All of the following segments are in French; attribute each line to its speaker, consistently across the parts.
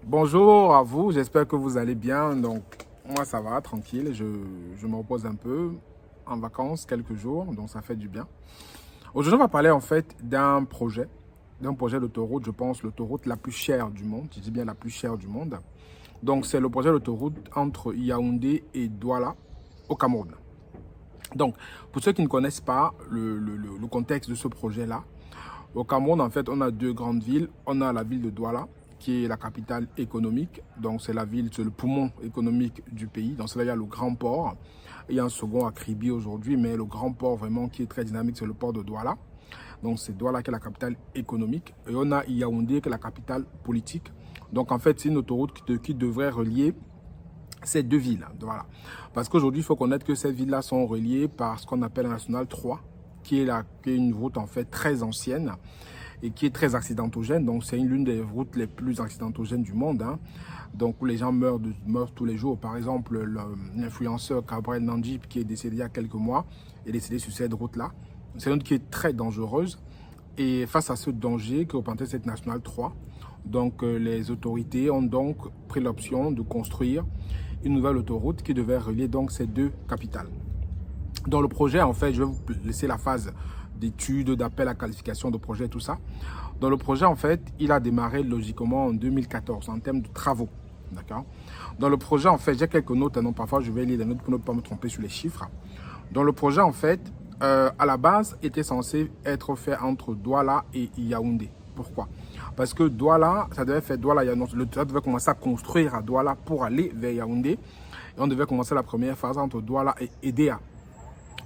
Speaker 1: Bonjour à vous, j'espère que vous allez bien. Donc, moi ça va, tranquille. Je me repose un peu en vacances quelques jours, donc ça fait du bien. Aujourd'hui, on va parler en fait d'un projet d'autoroute, je pense l'autoroute la plus chère du monde. Je dis bien la plus chère du monde. Donc, c'est le projet d'autoroute entre Yaoundé et Douala au Cameroun. Donc, pour ceux qui ne connaissent pas le contexte de ce projet-là, au Cameroun, en fait, on a deux grandes villes. On a la ville de Douala, qui est la capitale économique. Donc, c'est la ville, c'est le poumon économique du pays. Donc, c'est là il y a le grand port. Il y a un second à Kribi aujourd'hui, mais le grand port vraiment qui est très dynamique, c'est le port de Douala. Donc, c'est Douala qui est la capitale économique. Et on a Yaoundé qui est la capitale politique. Donc, en fait, c'est une autoroute qui devrait relier ces deux villes. Voilà. Parce qu'aujourd'hui, il faut connaître que ces villes-là sont reliées par ce qu'on appelle la nationale 3, qui est une route en fait très ancienne et qui est très accidentogène. Donc, c'est l'une des routes les plus accidentogènes du monde. Donc, où les gens meurent tous les jours. Par exemple, l'influenceur Cabrel Nandjip, qui est décédé il y a quelques mois, est décédé sur cette route-là. C'est une route qui est très dangereuse. Et face à ce danger que représentait cette nationale 3, donc les autorités ont donc pris l'option de construire une nouvelle autoroute qui devait relier donc ces deux capitales. Dans le projet, en fait, je vais vous laisser la phase d'études, d'appel à qualification de projet, tout ça. Dans le projet, en fait, il a démarré logiquement en 2014 en termes de travaux. D'accord. Dans le projet, en fait, j'ai quelques notes. Non, parfois, je vais lire les notes pour ne pas me tromper sur les chiffres. Dans le projet, en fait, à la base, était censé être fait entre Douala et Yaoundé. Pourquoi? Parce que Douala, ça devait faire Douala, ça devait commencer à construire à Douala pour aller vers Yaoundé. Et on devait commencer la première phase entre Douala et Edea.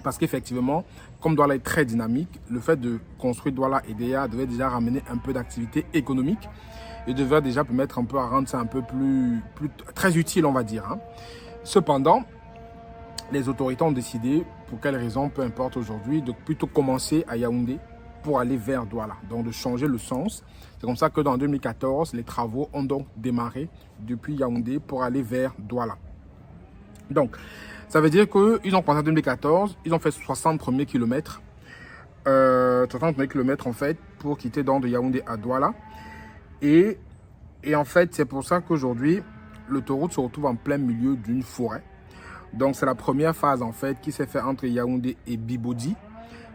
Speaker 1: Parce qu'effectivement, comme Douala est très dynamique, le fait de construire Douala et Edea devait déjà ramener un peu d'activité économique et devait déjà permettre un peu à rendre ça un peu plus très utile, on va dire. Cependant, les autorités ont décidé, pour quelle raison, peu importe aujourd'hui, de plutôt commencer à Yaoundé pour aller vers Douala, donc de changer le sens. C'est comme ça que dans 2014, les travaux ont donc démarré depuis Yaoundé pour aller vers Douala. Donc, ça veut dire qu'ils ont commencé en 2014, ils ont fait 60 premiers kilomètres. 60 premiers kilomètres en fait, pour quitter donc de Yaoundé à Douala. Et en fait, c'est pour ça qu'aujourd'hui, l'autoroute se retrouve en plein milieu d'une forêt. Donc, c'est la première phase en fait qui s'est faite entre Yaoundé et Bibodi,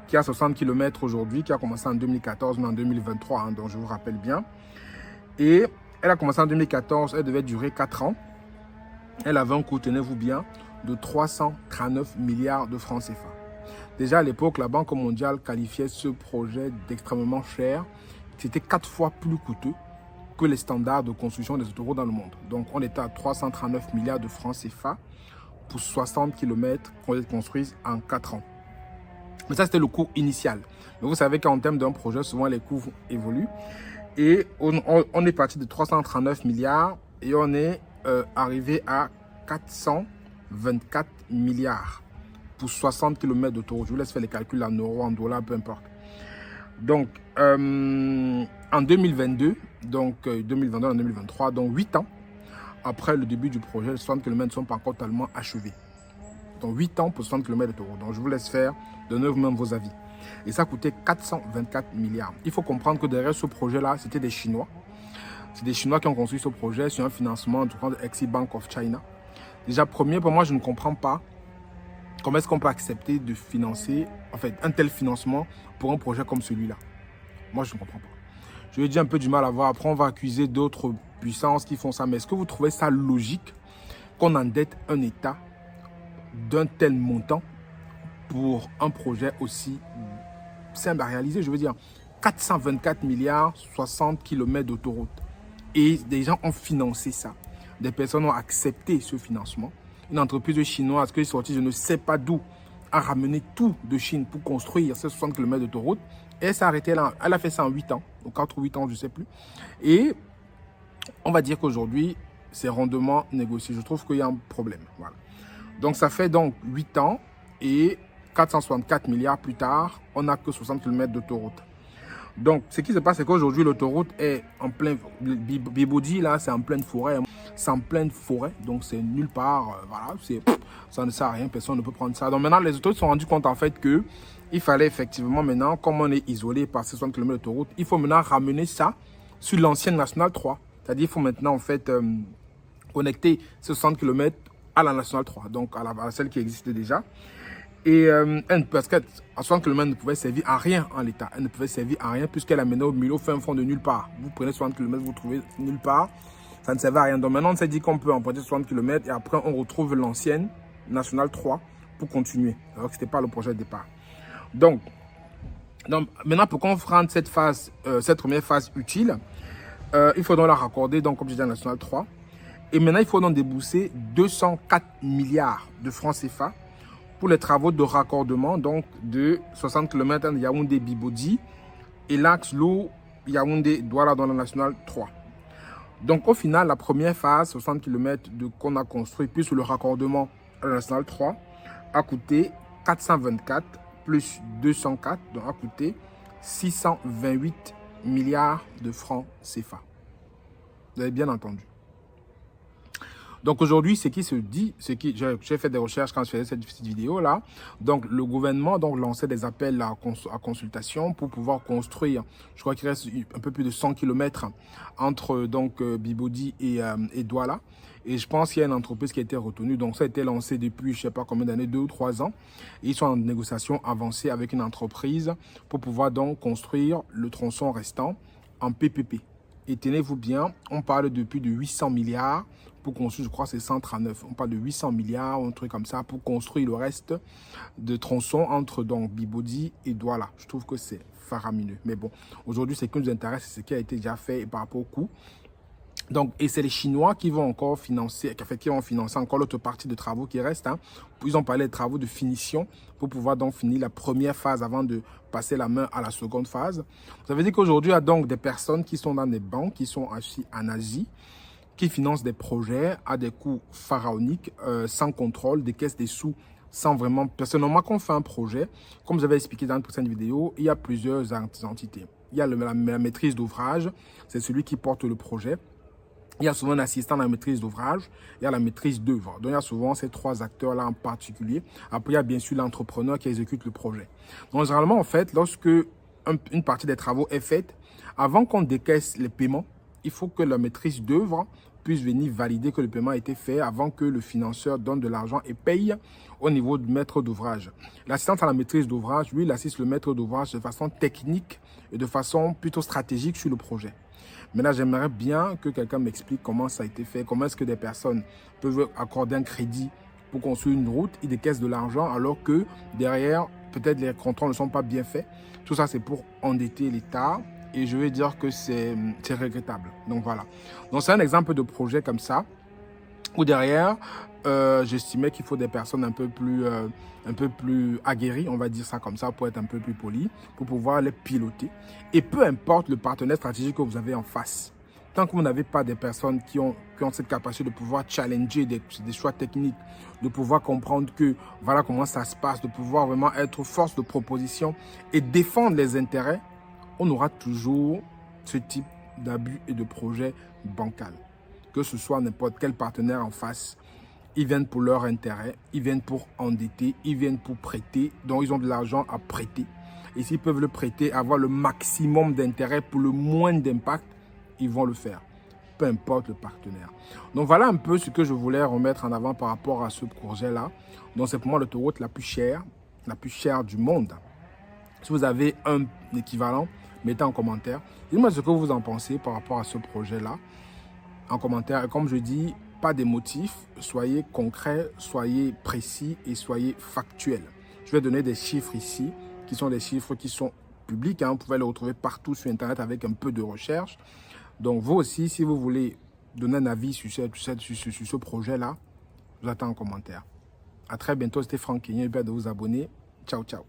Speaker 1: qui a 60 km aujourd'hui, qui a commencé en 2014, mais en 2023, donc je vous rappelle bien. Et elle a commencé en 2014, elle devait durer 4 ans. Elle avait un coût, tenez-vous bien, de 339 milliards de francs CFA. Déjà à l'époque, la Banque mondiale qualifiait ce projet d'extrêmement cher. C'était 4 fois plus coûteux que les standards de construction des autoroutes dans le monde. Donc on était à 339 milliards de francs CFA pour 60 km qu'on construise en 4 ans. Mais ça, c'était le coût initial. Mais vous savez qu'en termes d'un projet, souvent les coûts évoluent. Et on est parti de 339 milliards et on est arrivé à 424 milliards pour 60 km d'autoroute. Je vous laisse faire les calculs en euros, en dollars, peu importe. Donc, en 2022, donc 2022 en 2023, donc 8 ans après le début du projet, les 60 km ne sont pas encore totalement achevés. Donc 8 ans pour 60 km d'autoroute. Donc je vous laisse faire, donnez vous-même vos avis. Et ça coûtait 424 milliards. Il faut comprendre que derrière ce projet-là, c'était des Chinois. C'est des Chinois qui ont construit ce projet sur un financement de Exim Bank of China. Déjà, premier, pour moi, je ne comprends pas comment est-ce qu'on peut accepter de financer, en fait, un tel financement pour un projet comme celui-là. Moi, je ne comprends pas. Je vais dire un peu du mal à voir. Après, on va accuser d'autres puissances qui font ça. Mais est-ce que vous trouvez ça logique qu'on endette un État d'un tel montant pour un projet aussi simple à réaliser? Je veux dire, 424 milliards, 60 km d'autoroute. Et des gens ont financé ça. Des personnes ont accepté ce financement. Une entreprise chinoise qui est sortie, je ne sais pas d'où, a ramené tout de Chine pour construire ces 60 km d'autoroute. Et elle s'est arrêtée là. Elle a fait ça en 8 ans, ou 4 ou 8 ans, je ne sais plus. Et on va dire qu'aujourd'hui, c'est rondement négocié. Je trouve qu'il y a un problème. Voilà. Donc, ça fait donc 8 ans et 464 milliards plus tard, on n'a que 60 km d'autoroute. Donc, ce qui se passe, c'est qu'aujourd'hui, l'autoroute est en plein... Bibodi, là, c'est en pleine forêt. C'est en pleine forêt, donc c'est nulle part. Voilà, ça ne sert à rien, personne ne peut prendre ça. Donc maintenant, les autorités se sont rendus compte, en fait, qu'il fallait effectivement, maintenant, comme on est isolé par ces 60 km d'autoroute, il faut maintenant ramener ça sur l'ancienne nationale 3. C'est-à-dire qu'il faut maintenant en fait connecter ces 60 km à la nationale 3, donc à celle qui existe déjà. Et parce qu'à 60 km, elle ne pouvait servir à rien en l'état. Elle ne pouvait servir à rien puisqu'elle a mené au milieu, au fin fond de nulle part. Vous prenez 60 km, vous trouvez nulle part. Ça ne servait à rien. Donc maintenant, on s'est dit qu'on peut emprunter 60 km et après, on retrouve l'ancienne nationale 3 pour continuer. Alors que ce n'était pas le projet de départ. Donc maintenant, pour qu'on rende cette phase, cette première phase utile, il faut donc la raccorder, donc, comme je dis, à la nationale 3. Et maintenant, il faut donc débourser 204 milliards de francs CFA pour les travaux de raccordement donc de 60 km entre Yaoundé-Bibodi et l'axe lourd Yaoundé-Douala dans la nationale 3. Donc au final, la première phase, 60 km qu'on a construit, plus le raccordement à la nationale 3, a coûté 424 plus 204, donc a coûté 628 milliards de francs CFA. Vous avez bien entendu. Donc aujourd'hui, ce qui se dit, j'ai fait des recherches quand je faisais cette vidéo-là. Donc le gouvernement lançait des appels à consultation pour pouvoir construire, je crois qu'il reste un peu plus de 100 km entre Bibodi et Douala. Et je pense qu'il y a une entreprise qui a été retenue. Donc ça a été lancé depuis je ne sais pas combien d'années, 2 ou 3 ans. Et ils sont en négociation avancée avec une entreprise pour pouvoir donc construire le tronçon restant en PPP. Et tenez-vous bien, on parle depuis de 800 milliards pour construire, je crois que c'est 139. On parle de 800 milliards ou un truc comme ça pour construire le reste de tronçons entre Bibodi et Douala. Je trouve que c'est faramineux. Mais bon, aujourd'hui, ce qui nous intéresse, c'est ce qui a été déjà fait par rapport au coût. Donc, et c'est les Chinois qui vont encore financer, qui vont financer encore l'autre partie de travaux qui reste. Ils ont parlé de travaux de finition pour pouvoir donc finir la première phase avant de passer la main à la seconde phase. Ça veut dire qu'aujourd'hui, il y a donc des personnes qui sont dans des banques, qui sont assis en Asie, qui financent des projets à des coûts pharaoniques, sans contrôle, des caisses des sous, sans vraiment... Personnellement, quand on fait un projet, comme vous avez expliqué dans une précédente vidéo, il y a plusieurs entités. Il y a la maîtrise d'ouvrage, c'est celui qui porte le projet. Il y a souvent un assistant à la maîtrise d'ouvrage, il y a la maîtrise d'œuvre. Donc, il y a souvent ces 3 acteurs-là en particulier. Après, il y a bien sûr l'entrepreneur qui exécute le projet. Donc, généralement, en fait, lorsque une partie des travaux est faite, avant qu'on décaisse les paiements, il faut que la maîtrise d'œuvre puisse venir valider que le paiement a été fait avant que le financeur donne de l'argent et paye au niveau du maître d'ouvrage. L'assistant à la maîtrise d'ouvrage, lui, il assiste le maître d'ouvrage de façon technique et de façon plutôt stratégique sur le projet. Maintenant, j'aimerais bien que quelqu'un m'explique comment ça a été fait, comment est-ce que des personnes peuvent accorder un crédit pour construire une route et décaissent de l'argent alors que derrière, peut-être les contrôles ne sont pas bien faits. Tout ça, c'est pour endetter l'État et je vais dire que c'est regrettable. Donc voilà. Donc c'est un exemple de projet comme ça où derrière, j'estimais qu'il faut des personnes un peu plus aguerries, on va dire ça comme ça, pour être un peu plus poli, pour pouvoir les piloter. Et peu importe le partenaire stratégique que vous avez en face, tant que vous n'avez pas des personnes qui ont cette capacité de pouvoir challenger des choix techniques, de pouvoir comprendre que voilà comment ça se passe, de pouvoir vraiment être force de proposition et défendre les intérêts, on aura toujours ce type d'abus et de projet bancal. Que ce soit n'importe quel partenaire en face, ils viennent pour leur intérêt, ils viennent pour endetter, ils viennent pour prêter, donc ils ont de l'argent à prêter. Et s'ils peuvent le prêter, avoir le maximum d'intérêt pour le moins d'impact, ils vont le faire, peu importe le partenaire. Donc voilà un peu ce que je voulais remettre en avant par rapport à ce projet-là. Donc c'est pour moi l'autoroute la plus chère du monde. Si vous avez un équivalent, mettez en commentaire. Dites-moi ce que vous en pensez par rapport à ce projet-là en commentaire. Et comme je dis, pas des motifs, soyez concrets, soyez précis et soyez factuels. Je vais donner des chiffres ici, qui sont des chiffres qui sont publics. Vous pouvez les retrouver partout sur Internet avec un peu de recherche. Donc vous aussi, si vous voulez donner un avis sur ce projet-là, je vous attends en commentaire. À très bientôt, c'était Franck Kenyon. N'oubliez pas de vous abonner. Ciao, ciao.